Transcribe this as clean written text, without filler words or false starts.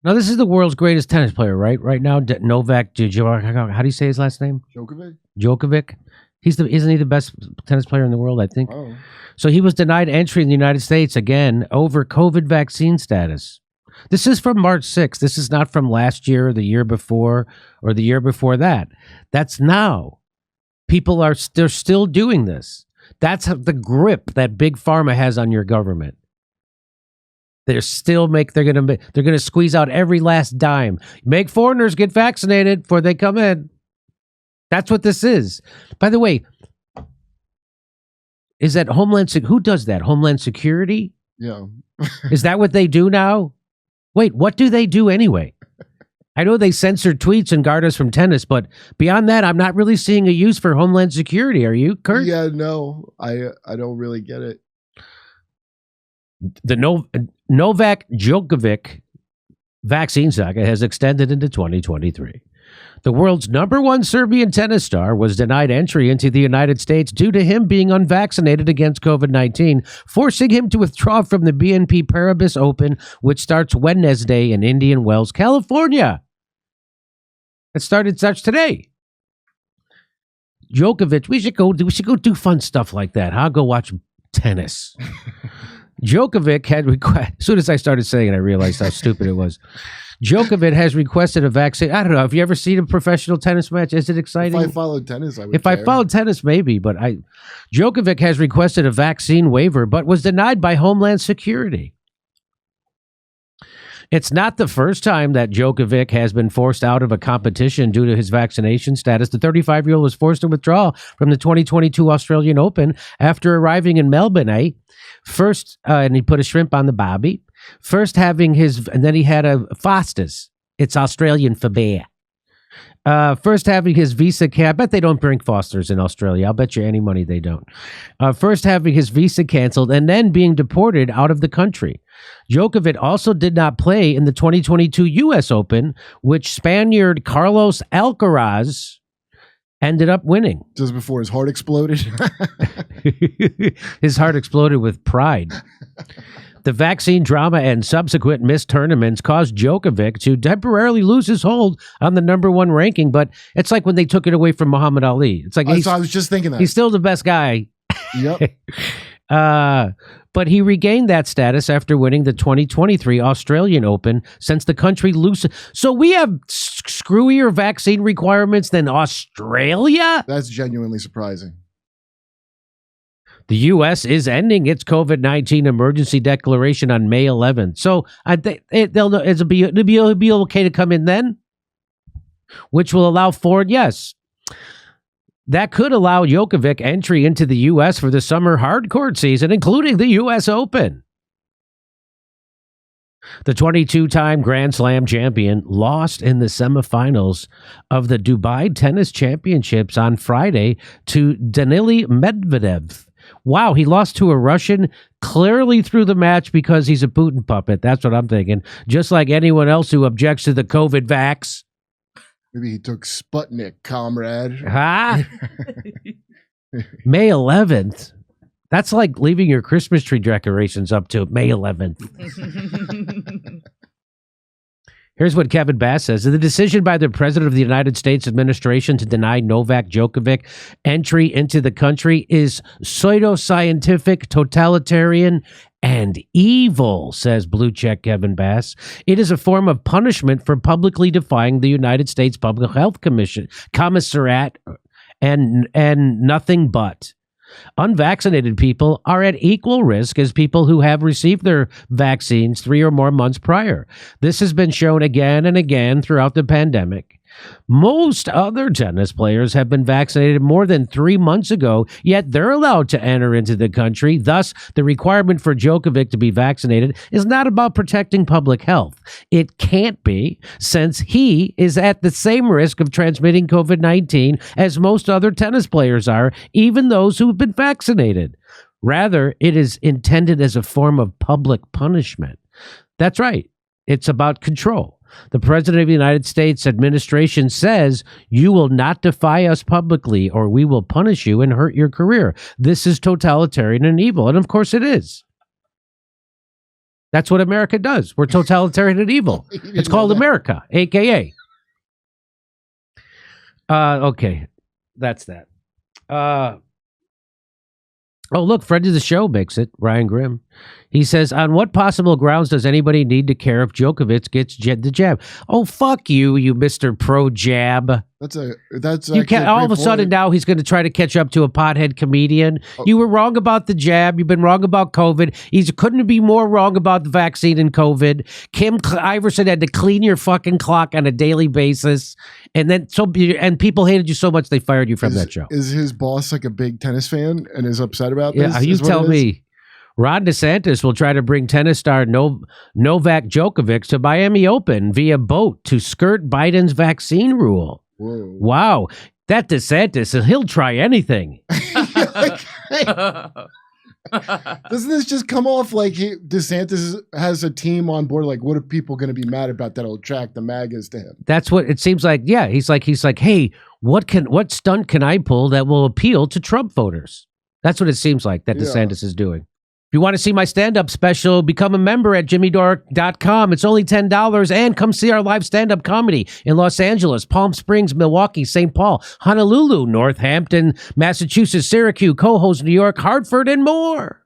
Now, this is the world's greatest tennis player, right? Right now, Novak Djokovic. How do you say his last name? Djokovic. Isn't he the best tennis player in the world, I think? Oh. So he was denied entry in the United States again over COVID vaccine status. This is from March 6th. This is not from last year or the year before or the year before that. That's now. They're still doing this. That's the grip that Big Pharma has on your government. They're going to squeeze out every last dime. Make foreigners get vaccinated before they come in. That's what this is. By the way, is that who does that? Homeland Security? Yeah. Is that what they do now? Wait, what do they do anyway? I know they censor tweets and guard us from tennis, but beyond that, I'm not really seeing a use for Homeland Security. Are you, Kurt? Yeah, no, I don't really get it. The Novak Djokovic vaccine saga has extended into 2023. The world's #1 Serbian tennis star was denied entry into the United States due to him being unvaccinated against COVID-19, forcing him to withdraw from the BNP Paribas Open, which starts Wednesday in Indian Wells, California. It started such today. Djokovic, we should go do fun stuff like that, huh? Go watch tennis. Djokovic had as soon as I started saying it, I realized how stupid it was. Djokovic has requested a vaccine. I don't know. Have you ever seen a professional tennis match? Is it exciting? If I followed tennis, I would. I followed tennis, maybe, but Djokovic has requested a vaccine waiver, but was denied by Homeland Security. It's not the first time that Djokovic has been forced out of a competition due to his vaccination status. The 35-year-old was forced to withdraw from the 2022 Australian Open after arriving in Melbourne. First, and he put a shrimp on the barbie. First having and then he had a Foster's. It's Australian for bear. First having his visa I bet they don't drink Foster's in Australia. I'll bet you any money they don't. First having his visa canceled and then being deported out of the country. Djokovic also did not play in the 2022 U.S. Open, which Spaniard Carlos Alcaraz ended up winning. Just before his heart exploded. His heart exploded with pride. The vaccine drama and subsequent missed tournaments caused Djokovic to temporarily lose his hold on the #1 ranking, but it's like when they took it away from Muhammad Ali. It's like I was just thinking that. He's still the best guy. Yep. But he regained that status after winning the 2023 Australian Open since the country loosened. So we have screwier vaccine requirements than Australia? That's genuinely surprising. The U.S. is ending its COVID-19 emergency declaration on May 11th. So I think it'll be okay to come in then, which will allow yes. That could allow Djokovic entry into the U.S. for the summer hardcourt season, including the U.S. Open. The 22-time Grand Slam champion lost in the semifinals of the Dubai Tennis Championships on Friday to Danily Medvedev. Wow, he lost to a Russian clearly through the match because he's a Putin puppet. That's what I'm thinking. Just like anyone else who objects to the COVID vax. Maybe he took Sputnik, comrade. Huh? May 11th. That's like leaving your Christmas tree decorations up to May 11th. Here's what Kevin Bass says. The decision by the President of the United States administration to deny Novak Djokovic entry into the country is pseudoscientific, totalitarian, and evil, says Blue Check Kevin Bass. It is a form of punishment for publicly defying the United States Public Health Commissariat and nothing but. Unvaccinated people are at equal risk as people who have received their vaccines 3 or more months prior. This has been shown again and again throughout the pandemic. Most other tennis players have been vaccinated more than 3 months ago, yet they're allowed to enter into the country. Thus, the requirement for Djokovic to be vaccinated is not about protecting public health. It can't be, since he is at the same risk of transmitting COVID-19 as most other tennis players are, even those who have been vaccinated. Rather, it is intended as a form of public punishment. That's right. It's about control. The President of the United States administration says, you will not defy us publicly or we will punish you and hurt your career. This is totalitarian and evil. And of course it is. That's what America does. We're totalitarian and evil. It's called America, AKA. Okay, that's that. Oh, look, friend of the show makes it, Ryan Grimm. He says, on what possible grounds does anybody need to care if Djokovic gets the jab? Oh, fuck you, Mr. Pro-Jab. That's you can't. All of a sudden now he's going to try to catch up to a pothead comedian. Oh. You were wrong about the jab. You've been wrong about COVID. He couldn't be more wrong about the vaccine and COVID. Kim Iverson had to clean your fucking clock on a daily basis, and people hated you so much they fired you from that show. Is his boss like a big tennis fan and is upset about this? Yeah, you tell me. Ron DeSantis will try to bring tennis star Novak Djokovic to Miami Open via boat to skirt Biden's vaccine rule. Whoa. Wow. That DeSantis, he'll try anything. Doesn't this just come off like DeSantis has a team on board? Like, what are people going to be mad about that'll attract the MAGAs to him? That's what it seems like. Yeah, he's like, hey, what stunt can I pull that will appeal to Trump voters? That's what it seems like that DeSantis is doing. If you want to see my stand-up special, become a member at jimmydore.com. It's only $10, and come see our live stand-up comedy in Los Angeles, Palm Springs, Milwaukee, St. Paul, Honolulu, Northampton, Massachusetts, Syracuse, Cohoes, New York, Hartford, and more.